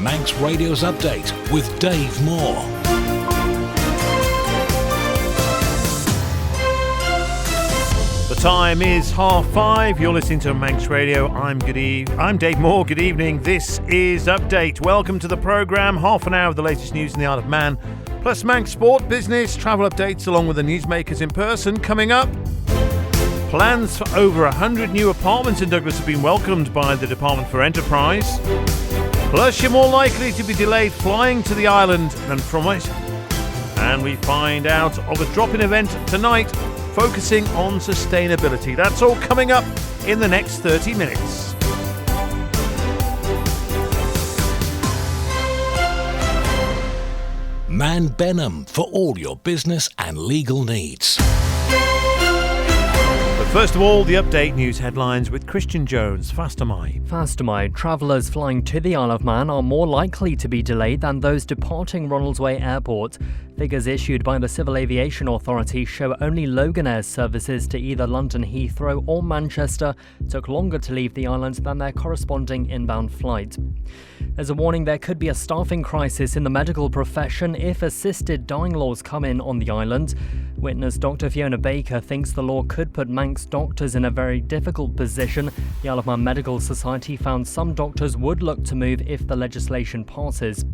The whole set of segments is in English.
Manx Radio's Update with Dave Moore. The time is 5:30. You're listening to Manx Radio. I'm Dave Moore. Good evening. This is Update. Welcome to the programme. Half an hour of the latest news in the Isle of Man, plus Manx sport, business, travel updates, along with the newsmakers in person. Coming up, plans for over 100 new apartments in Douglas have been welcomed by the Department for Enterprise. Plus, you're more likely to be delayed flying to the island than from it. And we find out of a drop-in event tonight focusing on sustainability. That's all coming up in the next 30 minutes. Man Benham for all your business and legal needs. But first of all, the Update news headlines with Christian Jones. Faster My. Travellers flying to the Isle of Man are more likely to be delayed than those departing Ronaldsway Airport. Figures issued by the Civil Aviation Authority show only Loganair's services to either London Heathrow or Manchester took longer to leave the island than their corresponding inbound flight. There's a warning there could be a staffing crisis in the medical profession if assisted dying laws come in on the island. Witness Dr. Fiona Baker thinks the law could put Manx doctors in a very difficult position. The Isle of Man Medical Society found some doctors would look to move if the legislation passes.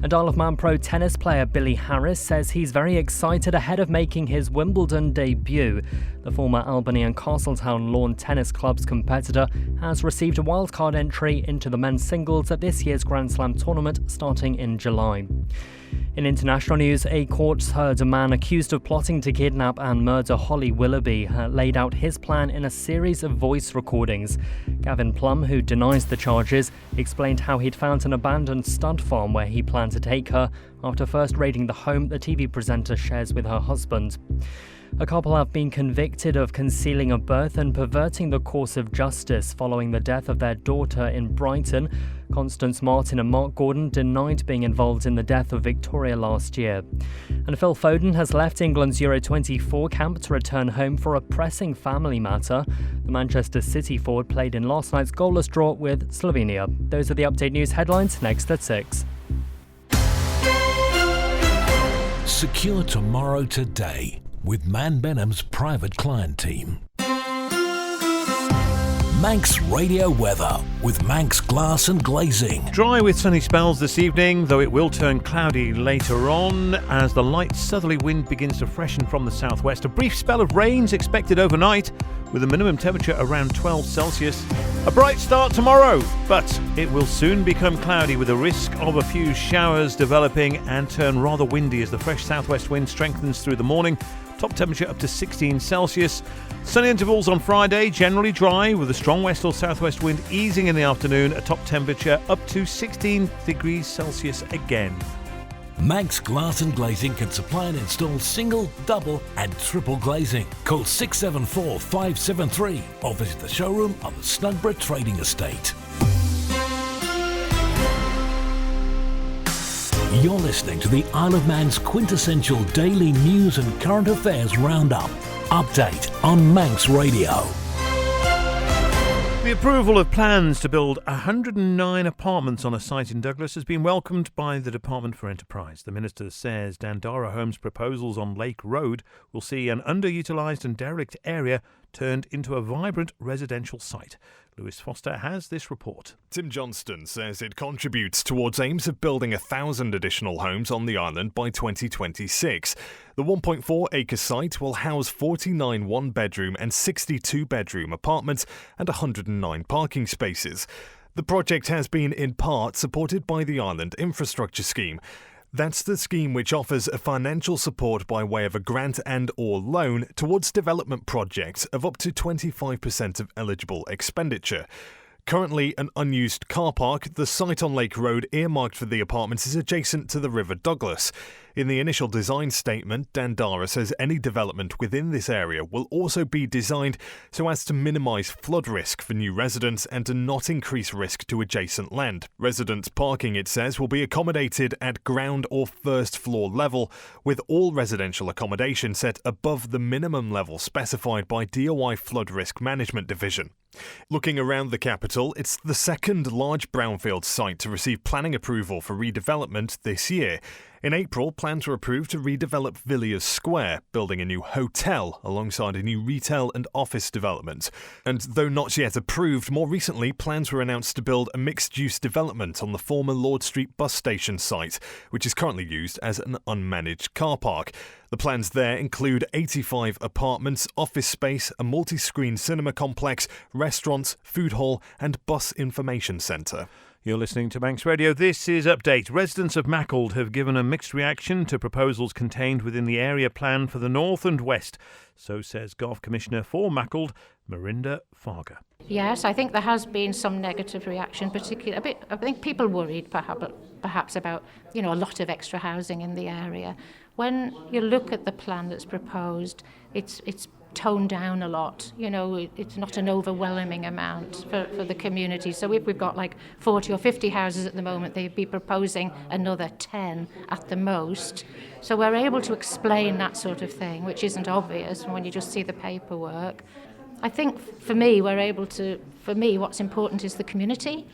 And Isle of Man pro tennis player Billy Harris says he's very excited ahead of making his Wimbledon debut. The former Albany and Castletown Lawn Tennis Club's competitor has received a wildcard entry into the men's singles at this year's Grand Slam tournament starting in July. In international news, a court heard a man accused of plotting to kidnap and murder Holly Willoughby laid out his plan in a series of voice recordings. Gavin Plum, who denies the charges, explained how he'd found an abandoned stud farm where he planned to take her after first raiding the home the TV presenter shares with her husband. A couple have been convicted of concealing a birth and perverting the course of justice following the death of their daughter in Brighton. Constance Martin and Mark Gordon denied being involved in the death of Victoria last year. And Phil Foden has left England's Euro 24 camp to return home for a pressing family matter. The Manchester City forward played in last night's goalless draw with Slovenia. Those are the Update news headlines, next at 6. Secure tomorrow today with Man Benham's private client team. Manx Radio weather with Manx Glass and Glazing. Dry with sunny spells this evening, though it will turn cloudy later on as the light southerly wind begins to freshen from the southwest. A brief spell of rain's expected overnight with a minimum temperature around 12 Celsius. A bright start tomorrow, but it will soon become cloudy with a risk of a few showers developing and turn rather windy as the fresh southwest wind strengthens through the morning. Top temperature up to 16 Celsius. Sunny intervals on Friday, generally dry with a strong west or southwest wind easing in the afternoon. A top temperature up to 16 degrees Celsius again. Manx Glass and Glazing can supply and install single, double and triple glazing. Call 674 573 or visit the showroom on the Snugborough Trading Estate. You're listening to the Isle of Man's quintessential daily news and current affairs roundup. Update on Manx Radio. The approval of plans to build 109 apartments on a site in Douglas has been welcomed by the Department for Enterprise. The Minister says Dandara Homes' proposals on Lake Road will see an underutilised and derelict area turned into a vibrant residential site. Lewis Foster has this report. Tim Johnston says it contributes towards aims of building 1,000 additional homes on the island by 2026. The 1.4-acre site will house 49 one-bedroom and 62 bedroom apartments and 109 parking spaces. The project has been in part supported by the Island Infrastructure Scheme. That's the scheme which offers a financial support by way of a grant and/or loan towards development projects of up to 25% of eligible expenditure. Currently an unused car park, the site on Lake Road earmarked for the apartments is adjacent to the River Douglas. In the initial design statement, Dandara says any development within this area will also be designed so as to minimise flood risk for new residents and to not increase risk to adjacent land. Residents' parking, it says, will be accommodated at ground or first floor level, with all residential accommodation set above the minimum level specified by DOI Flood Risk Management Division. Looking around the capital, it's the second large brownfield site to receive planning approval for redevelopment this year. In April, plans were approved to redevelop Villiers Square, building a new hotel alongside a new retail and office development. And though not yet approved, more recently plans were announced to build a mixed-use development on the former Lord Street bus station site, which is currently used as an unmanaged car park. The plans there include 85 apartments, office space, a multi-screen cinema complex, restaurants, food hall and bus information centre. You're listening to Manx Radio. This is Update. Residents of Maccled have given a mixed reaction to proposals contained within the area plan for the north and west. So says Golf Commissioner for Maccled, Marinda Farger. Yes, I think there has been some negative reaction, particularly I think people worried perhaps about, a lot of extra housing in the area. When you look at the plan that's proposed, it's toned down a lot. It's not an overwhelming amount for the community. So if we've got like 40 or 50 houses at the moment, they'd be proposing another 10 at the most. So we're able to explain that sort of thing, which isn't obvious when you just see the paperwork. I think for me, what's important is the community.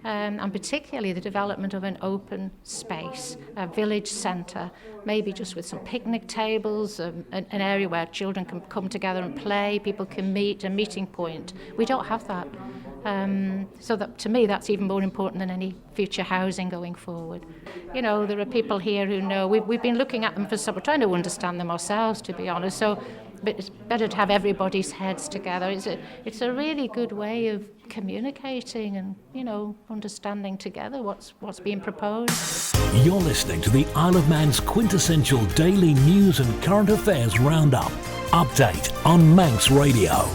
And particularly the development of an open space, a village centre, maybe just with some picnic tables, an area where children can come together and play, people can meet, a meeting point. We don't have that. So that, to me, that's even more important than any future housing going forward. There are people here who know, we've been looking at them for some, we're trying to understand them ourselves, to be honest. So but it's better to have everybody's heads together. It's a really good way of communicating and, understanding together what's being proposed. You're listening to the Isle of Man's quintessential daily news and current affairs roundup. Update on Manx Radio.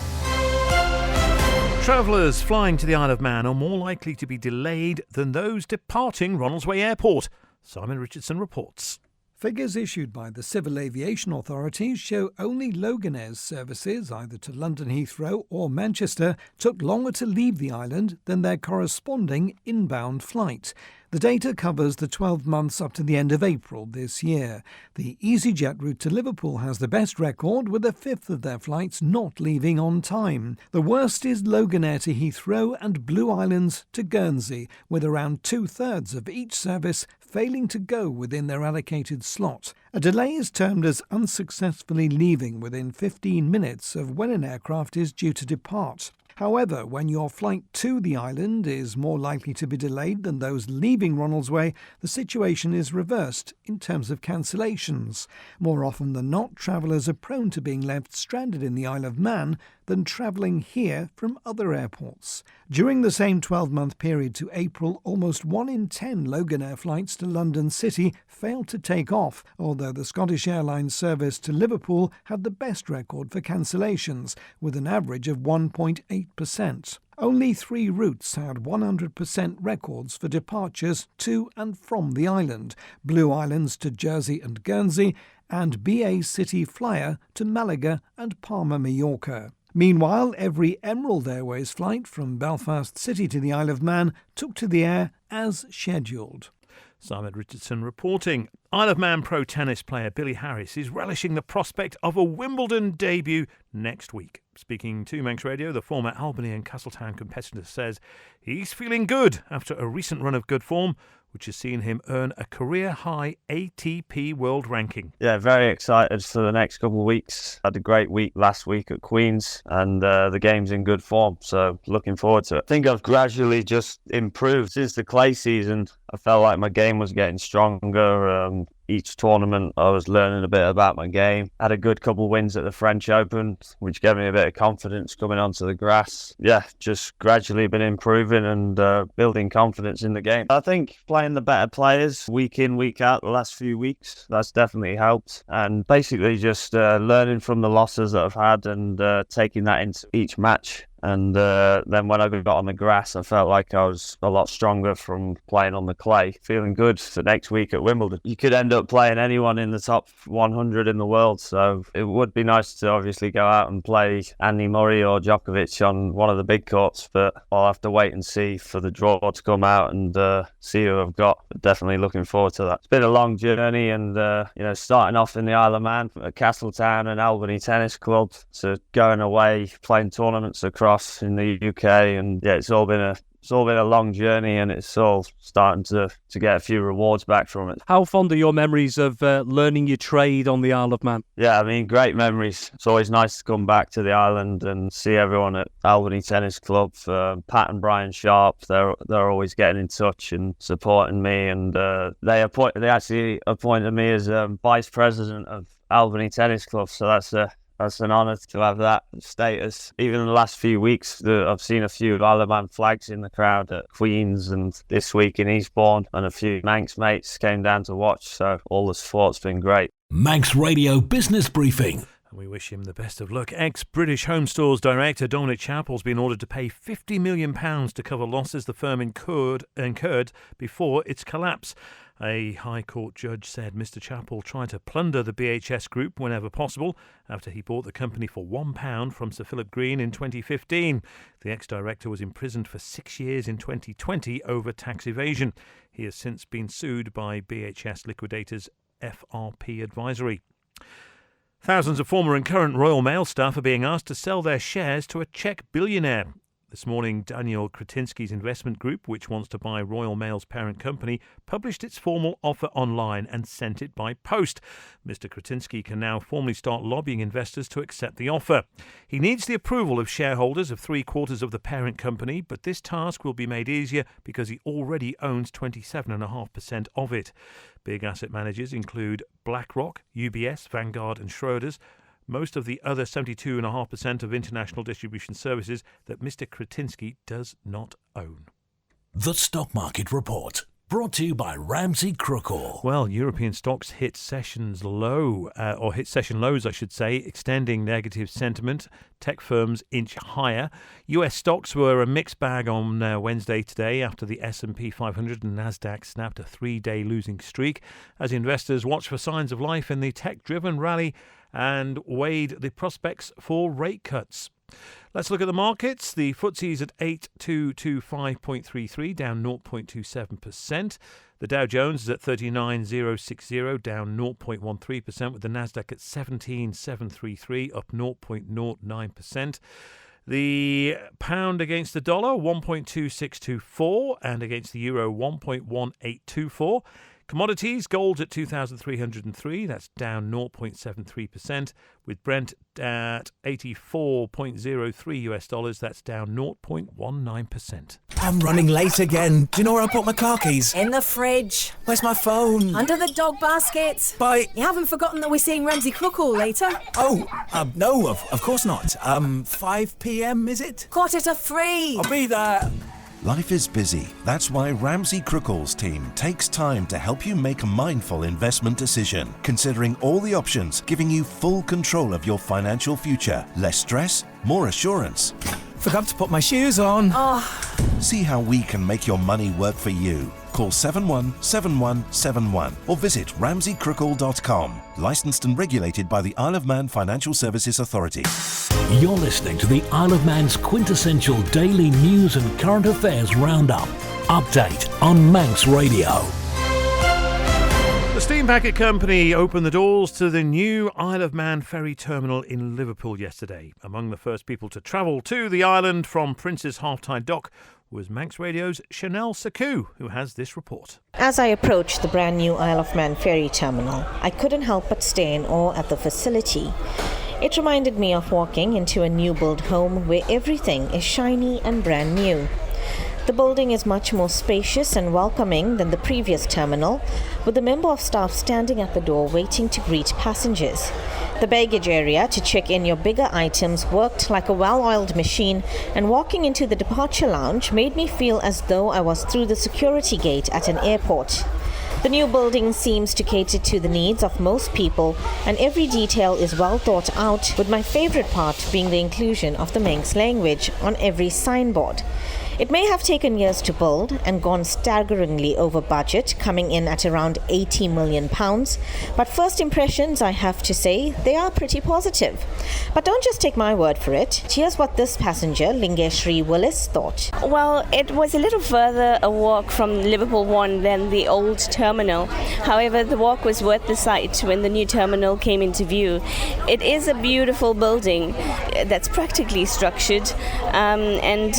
Travellers flying to the Isle of Man are more likely to be delayed than those departing Ronaldsway Airport. Simon Richardson reports. Figures issued by the Civil Aviation Authorities show only Loganair's services, either to London Heathrow or Manchester, took longer to leave the island than their corresponding inbound flight. The data covers the 12 months up to the end of April this year. The EasyJet route to Liverpool has the best record, with a fifth of their flights not leaving on time. The worst is Loganair to Heathrow and Blue Islands to Guernsey, with around two-thirds of each service failing to go within their allocated slot. A delay is termed as unsuccessfully leaving within 15 minutes of when an aircraft is due to depart. However, when your flight to the island is more likely to be delayed than those leaving Ronaldsway, the situation is reversed in terms of cancellations. More often than not, travellers are prone to being left stranded in the Isle of Man than travelling here from other airports. During the same 12-month period to April, almost 1 in 10 Loganair flights to London City failed to take off, although the Scottish Airlines service to Liverpool had the best record for cancellations, with an average of 1.8%. Only 3 routes had 100% records for departures to and from the island: Blue Islands to Jersey and Guernsey, and BA City Flyer to Malaga and Palma, Mallorca. Meanwhile, every Emerald Airways flight from Belfast City to the Isle of Man took to the air as scheduled. Simon Richardson reporting. Isle of Man pro tennis player Billy Harris is relishing the prospect of a Wimbledon debut next week. Speaking to Manx Radio, the former Albany and Castletown competitor says he's feeling good after a recent run of good form, which has seen him earn a career-high ATP World Ranking. Yeah, very excited for the next couple of weeks. Had a great week last week at Queen's, and the game's in good form, so looking forward to it. I think I've gradually just improved since the clay season. I felt like my game was getting stronger. Each tournament I was learning a bit about my game. Had a good couple of wins at the French Open, which gave me a bit of confidence coming onto the grass. Yeah, just gradually been improving and building confidence in the game. I think playing the better players week in, week out the last few weeks, that's definitely helped. And basically just learning from the losses that I've had and taking that into each match. And then when I got on the grass, I felt like I was a lot stronger from playing on the clay. Feeling good for next week at Wimbledon. You could end up playing anyone in the top 100 in the world, so it would be nice to obviously go out and play Andy Murray or Djokovic on one of the big courts, but I'll have to wait and see for the draw to come out and see who I've got. But definitely looking forward to that. It's been a long journey, and starting off in the Isle of Man at Castletown and Albany Tennis Club to going away, playing tournaments across across in the UK, and yeah, it's all been a long journey, and it's all starting to get a few rewards back from it. How fond are your memories of learning your trade on the Isle of Man? Yeah, I mean, great memories. It's always nice to come back to the island and see everyone at Albany Tennis Club. Pat and Brian Sharp, they're always getting in touch and supporting me, and they actually appointed me as vice president of Albany Tennis Club, so that's an honour to have that status. Even in the last few weeks, I've seen a few Isle of Man flags in the crowd at Queen's, and this week in Eastbourne, and a few Manx mates came down to watch, so all the support's been great. Manx Radio Business Briefing. And we wish him the best of luck. Ex-British Home Stores director Dominic Chappell's been ordered to pay £50 million to cover losses the firm incurred before its collapse. A High Court judge said Mr Chappell tried to plunder the BHS Group whenever possible after he bought the company for £1 from Sir Philip Green in 2015. The ex-director was imprisoned for 6 years in 2020 over tax evasion. He has since been sued by BHS liquidators FRP Advisory. Thousands of former and current Royal Mail staff are being asked to sell their shares to a Czech billionaire. This morning, Daniel Kretinsky's investment group, which wants to buy Royal Mail's parent company, published its formal offer online and sent it by post. Mr. Kretinsky can now formally start lobbying investors to accept the offer. He needs the approval of shareholders of 3/4 of the parent company, but this task will be made easier because he already owns 27.5% of it. Big asset managers include BlackRock, UBS, Vanguard and Schroders. Most of the other 72.5% of international distribution services that Mr. Kretinsky does not own. The Stock Market Report. Brought to you by Ramsey Crookall. Well, European stocks hit session lows, I should say, extending negative sentiment. Tech firms inch higher. US stocks were a mixed bag on Wednesday today after the S&P 500 and Nasdaq snapped a 3-day losing streak as investors watch for signs of life in the tech-driven rally and weighed the prospects for rate cuts. Let's look at the markets. The FTSE's at 8225.33, down 0.27%. The Dow Jones is at 39,060, down 0.13%, with the Nasdaq at 17,733, up 0.09%. The pound against the dollar, 1.2624, and against the euro, 1.1824. Commodities, gold at 2,303, that's down 0.73%, with Brent at $84.03, that's down 0.19%. I'm running late again. Do you know where I put my car keys? In the fridge. Where's my phone? Under the dog basket. You haven't forgotten that we're seeing Ramsey Crookall later? No, of course not. 5 p.m, is it? 2:45. I'll be there. Life is busy. That's why Ramsey Crookall's team takes time to help you make a mindful investment decision, considering all the options, giving you full control of your financial future. Less stress, more assurance. Forgot to put my shoes on. See how we can make your money work for you. Call 717171 or visit ramseycrookall.com. Licensed and regulated by the Isle of Man Financial Services Authority. You're listening to the Isle of Man's quintessential daily news and current affairs roundup. Update on Manx Radio. The steam packet company opened the doors to the new Isle of Man ferry terminal in Liverpool yesterday. Among the first people to travel to the island from Prince's Half-Tide Dock was Manx Radio's Chanel Saku, who has this report. As I approached the brand new Isle of Man ferry terminal, I couldn't help but stay in awe at the facility. It reminded me of walking into a new build home where everything is shiny and brand new. The building is much more spacious and welcoming than the previous terminal, with a member of staff standing at the door waiting to greet passengers. The baggage area to check in your bigger items worked like a well-oiled machine, and walking into the departure lounge made me feel as though I was through the security gate at an airport. The new building seems to cater to the needs of most people, and every detail is well thought out, with my favorite part being the inclusion of the Manx language on every signboard. It may have taken years to build and gone staggeringly over budget, coming in at around £80 million, but first impressions, I have to say, they are pretty positive. But don't just take my word for it. Here's what this passenger, Lingeshri Willis, thought. Well, it was a little further a walk from Liverpool 1 than the old terminal. However, the walk was worth the sight when the new terminal came into view. It is a beautiful building that's practically structured, and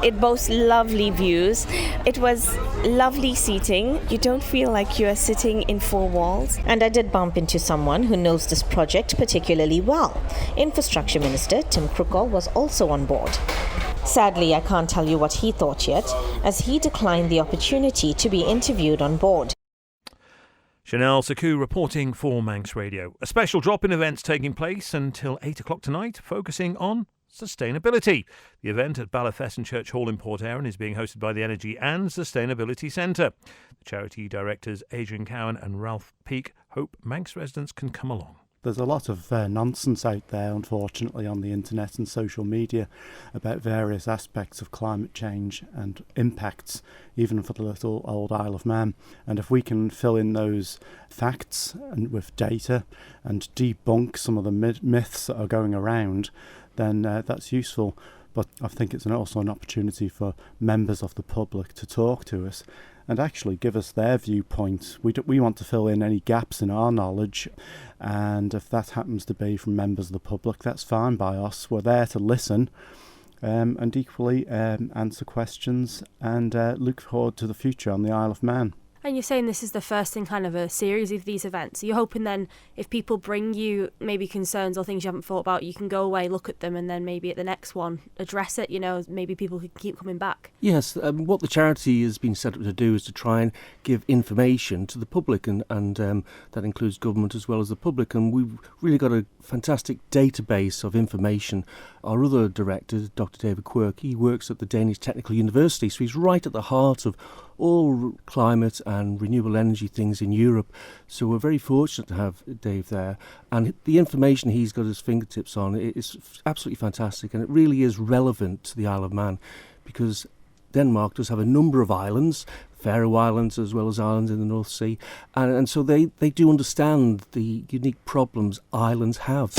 it boasts lovely views. It was lovely seating. You don't feel like you are sitting in four walls. And I did bump into someone who knows this project particularly well. Infrastructure Minister Tim Krukol was also on board. Sadly, I can't tell you what he thought yet, as he declined the opportunity to be interviewed on board. Chanel Saku reporting for Manx Radio. A special drop-in event's taking place until 8 o'clock tonight, focusing on sustainability. The event at Ballafesson Church Hall in Port Erin is being hosted by the Energy and Sustainability Centre. The charity directors Adrian Cowan and Ralph Peake hope Manx residents can come along. There's a lot of nonsense out there, unfortunately, on the internet and social media about various aspects of climate change and impacts, even for the little old Isle of Man. And if we can fill in those facts and with data and debunk some of the myths that are going around, then that's useful. But I think it's also an opportunity for members of the public to talk to us and actually give us their viewpoint. We want to fill in any gaps in our knowledge, and if that happens to be from members of the public, that's fine by us. We're there to listen and equally answer questions and look forward to the future on the Isle of Man. And you're saying this is the first in kind of a series of these events. So you're hoping then if people bring you maybe concerns or things you haven't thought about, you can go away, look at them, and then maybe at the next one address it, maybe people can keep coming back. Yes, what the charity has been set up to do is to try and give information to the public, and that includes government as well as the public. And we've really got a fantastic database of information. Our other director, Dr. David Quirk, he works at the Danish Technical University, so he's right at the heart of all climate and renewable energy things in Europe. So we're very fortunate to have Dave there. And the information he's got his fingertips on is absolutely fantastic. And it really is relevant to the Isle of Man, because Denmark does have a number of islands, Faroe Islands as well as islands in the North Sea. And so they do understand the unique problems islands have.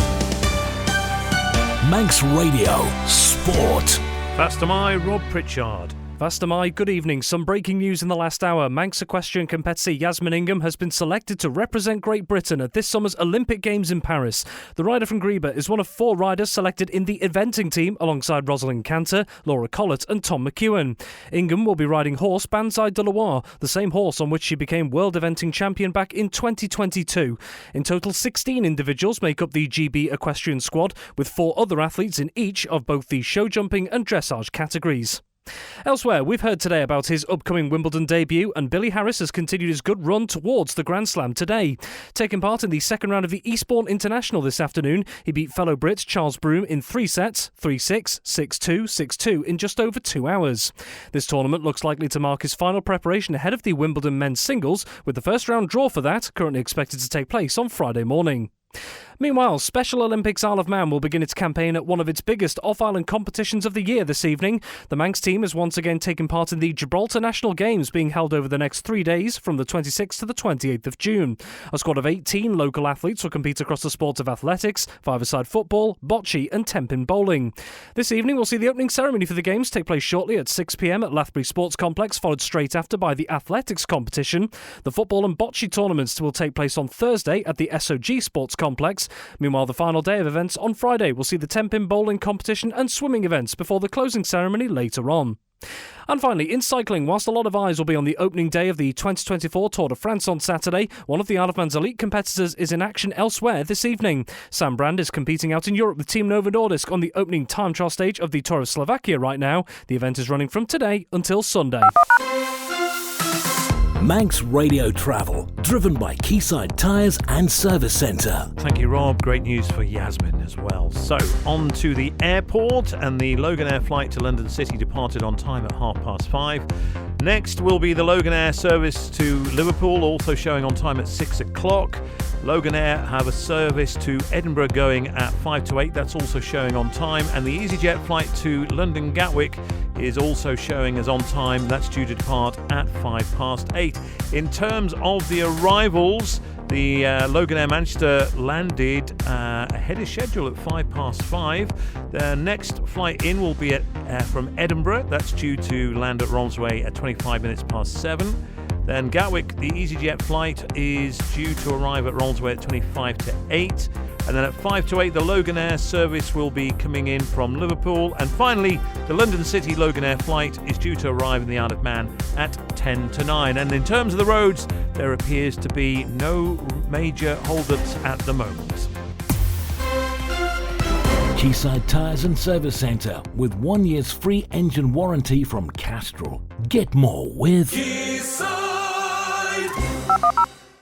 Manx Radio Sport. Fast am I, Rob Pritchard. Fast am I. Good evening. Some breaking news in the last hour. Manx equestrian competitor Yasmin Ingham has been selected to represent Great Britain at this summer's Olympic Games in Paris. The rider from Greba is one of 4 riders selected in the eventing team alongside Rosalind Cantor, Laura Collett and Tom McEwen. Ingham will be riding horse Banzai de Loire, the same horse on which she became world eventing champion back in 2022. In total, 16 individuals make up the GB equestrian squad, with 4 other athletes in each of both the show jumping and dressage categories. Elsewhere, we've heard today about his upcoming Wimbledon debut, and Billy Harris has continued his good run towards the Grand Slam today. Taking part in the second round of the Eastbourne International this afternoon, he beat fellow Brit Charles Broome in 3 sets, 3-6, 6-2, 6-2 in just over 2 hours. This tournament looks likely to mark his final preparation ahead of the Wimbledon men's singles, with the first round draw for that currently expected to take place on Friday morning. Meanwhile, Special Olympics Isle of Man will begin its campaign at one of its biggest off-island competitions of the year this evening. The Manx team has once again taken part in the Gibraltar National Games being held over the next 3 days from the 26th to the 28th of June. A squad of 18 local athletes will compete across the sports of athletics, five-a-side football, bocce and 10-pin bowling. This evening we'll see the opening ceremony for the Games take place shortly at 6 p.m. at Lathbury Sports Complex, followed straight after by the athletics competition. The football and bocce tournaments will take place on Thursday at the SOG Sports Complex. Meanwhile, the final day of events on Friday will see the 10-pin bowling competition and swimming events before the closing ceremony later on. And finally, in cycling, whilst a lot of eyes will be on the opening day of the 2024 Tour de France on Saturday, one of the Isle of Man's elite competitors is in action elsewhere this evening. Sam Brand is competing out in Europe with Team Novo Nordisk on the opening time trial stage of the Tour of Slovakia right now. The event is running from today until Sunday. Manx Radio Travel, driven by Quayside Tyres and Service Centre. Thank you, Rob. Great news for Yasmin as well. So, on to the airport, and the Loganair flight to London City departed on time at 5:30. Next will be the Loganair service to Liverpool, also showing on time at 6 o'clock. Loganair have a service to Edinburgh going at 5 to 8. That's also showing on time. And the EasyJet flight to London Gatwick is also showing as on time. That's due to depart at 8:05. In terms of the arrivals, the Loganair Manchester landed ahead of schedule at 5:05. Their next flight in will be from Edinburgh. That's due to land at Romsway at 7:25. Then Gatwick, the EasyJet flight, is due to arrive at Romsway at 8:25. And then at 5:08, the Loganair service will be coming in from Liverpool. And finally, the London City Loganair flight is due to arrive in the Isle of Man at 9:10. And in terms of the roads, there appears to be no major hold-ups at the moment. Quayside Tyres and Service Centre with 1 year's free engine warranty from Castrol. Get more with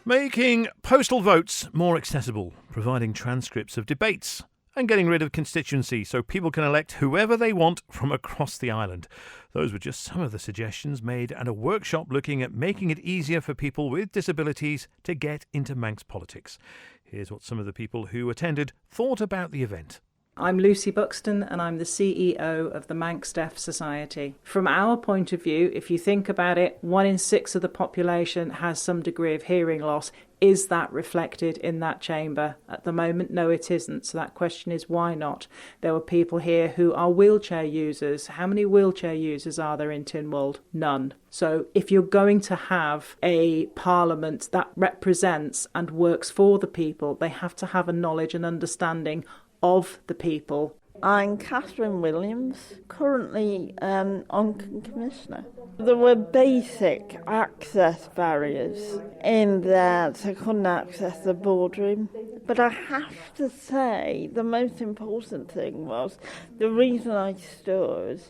Making postal votes more accessible, providing transcripts of debates, and getting rid of constituency so people can elect whoever they want from across the island. Those were just some of the suggestions made at a workshop looking at making it easier for people with disabilities to get into Manx politics. Here's what some of the people who attended thought about the event. I'm Lucy Buxton and I'm the CEO of the Manx Deaf Society. From our point of view, if you think about it, 1 in 6 of the population has some degree of hearing loss. Is that reflected in that chamber? At the moment, no, it isn't. So that question is, why not? There were people here who are wheelchair users. How many wheelchair users are there in Tynwald? None. So if you're going to have a parliament that represents and works for the people, they have to have a knowledge and understanding of the people. I'm Catherine Williams, currently Onken Commissioner. There were basic access barriers in that I couldn't access the boardroom. But I have to say the most important thing was the reason I stood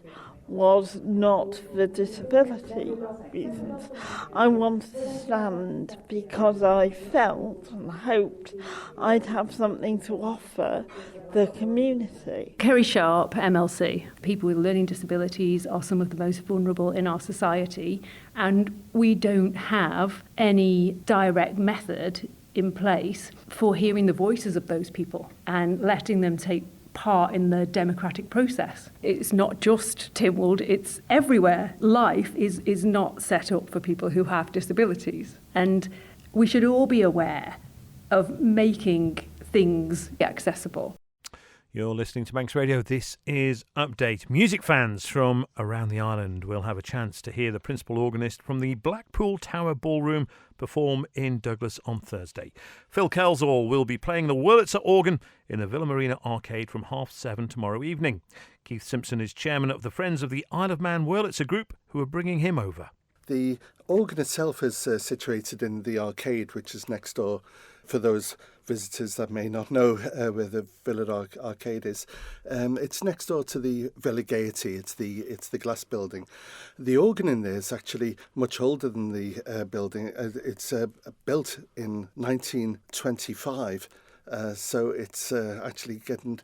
was not for disability reasons. I wanted to stand because I felt and hoped I'd have something to offer the community. Kerry Sharp, MLC. People with learning disabilities are some of the most vulnerable in our society, and we don't have any direct method in place for hearing the voices of those people and letting them take part in the democratic process. It's not just Tynwald, it's everywhere. Life is not set up for people who have disabilities. And we should all be aware of making things accessible. You're listening to Manx Radio. This is Update. Music fans from around the island will have a chance to hear the principal organist from the Blackpool Tower Ballroom perform in Douglas on Thursday. Phil Kelsall will be playing the Wurlitzer organ in the Villa Marina Arcade from 7:30 tomorrow evening. Keith Simpson is chairman of the Friends of the Isle of Man Wurlitzer group, who are bringing him over. The organ itself is situated in the arcade, which is next door. For those visitors that may not know where the Villa Arcade is, it's next door to the Villa Gaiety. It's the glass building. The organ in there is actually much older than the building. It's built in 1925, so it's actually getting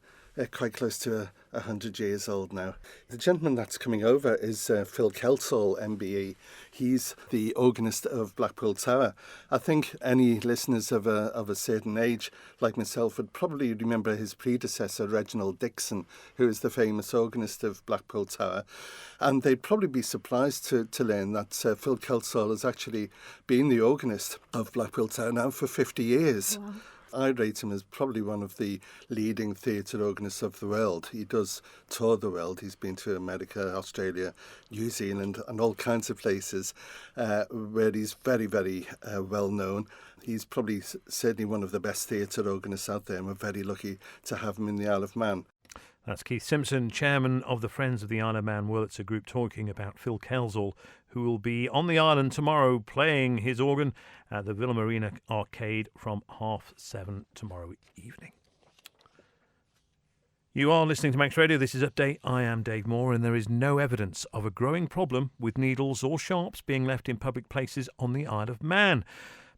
quite close to 100 years old now. The gentleman that's coming over is Phil Kelsall, MBE. He's the organist of Blackpool Tower. I think any listeners of a certain age, like myself, would probably remember his predecessor, Reginald Dixon, who is the famous organist of Blackpool Tower. And they'd probably be surprised to learn that Phil Kelsall has actually been the organist of Blackpool Tower now for 50 years. Wow. I rate him as probably one of the leading theatre organists of the world. He does tour the world. He's been to America, Australia, New Zealand and all kinds of places where he's very, very well known. He's probably certainly one of the best theatre organists out there, and we're very lucky to have him in the Isle of Man. That's Keith Simpson, chairman of the Friends of the Isle of Man Wurlitzer group, talking about Phil Kelsall, who will be on the island tomorrow playing his organ at the Villa Marina Arcade from 7:30 tomorrow evening. You are listening to Manx Radio. This is Update. I am Dave Moore, and there is no evidence of a growing problem with needles or sharps being left in public places on the Isle of Man.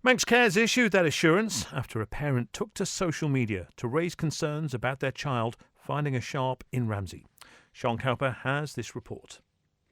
Manx Care has issued that assurance after a parent took to social media to raise concerns about their child finding a sharp in Ramsey. Sean Cowper has this report.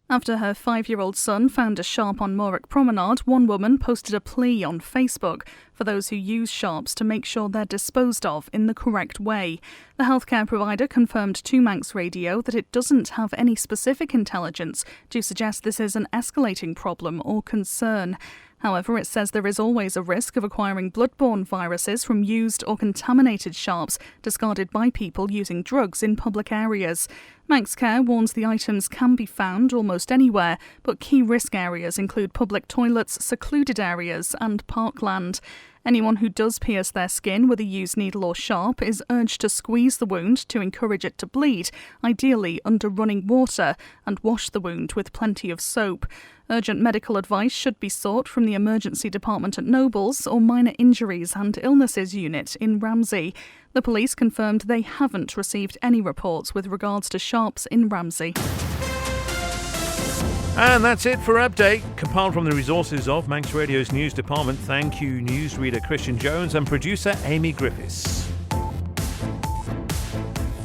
After her 5-year-old son found a sharp on Morwick Promenade, one woman posted a plea on Facebook for those who use sharps to make sure they're disposed of in the correct way. The healthcare provider confirmed to Manx Radio that it doesn't have any specific intelligence to suggest this is an escalating problem or concern. However, it says there is always a risk of acquiring bloodborne viruses from used or contaminated sharps discarded by people using drugs in public areas. Manx Care warns the items can be found almost anywhere, but key risk areas include public toilets, secluded areas and parkland. Anyone who does pierce their skin with a used needle or sharp is urged to squeeze the wound to encourage it to bleed, ideally under running water, and wash the wound with plenty of soap. Urgent medical advice should be sought from the emergency department at Nobles or minor injuries and illnesses unit in Ramsey. The police confirmed they haven't received any reports with regards to sharps in Ramsey. And that's it for Update. Compiled from the resources of Manx Radio's news department. Thank you, newsreader Christian Jones and producer Amy Griffiths.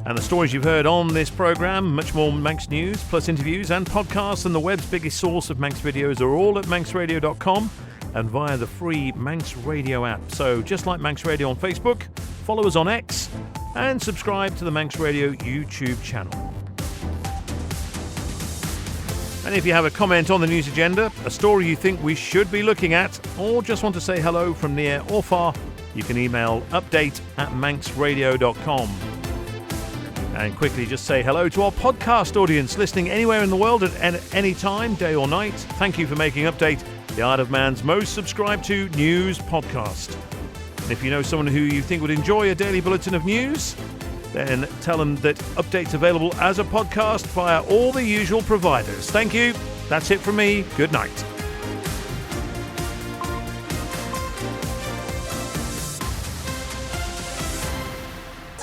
And the stories you've heard on this programme, much more Manx news, plus interviews and podcasts, and the web's biggest source of Manx videos are all at manxradio.com and via the free Manx Radio app. So just like Manx Radio on Facebook, follow us on X and subscribe to the Manx Radio YouTube channel. And if you have a comment on the news agenda, a story you think we should be looking at, or just want to say hello from near or far, you can email update@manxradio.com. And quickly just say hello to our podcast audience listening anywhere in the world at any time, day or night. Thank you for making Update the Isle of Man's most subscribed to news podcast. And if you know someone who you think would enjoy a daily bulletin of news, then tell them that Update's available as a podcast via all the usual providers. Thank you. That's it from me. Good night.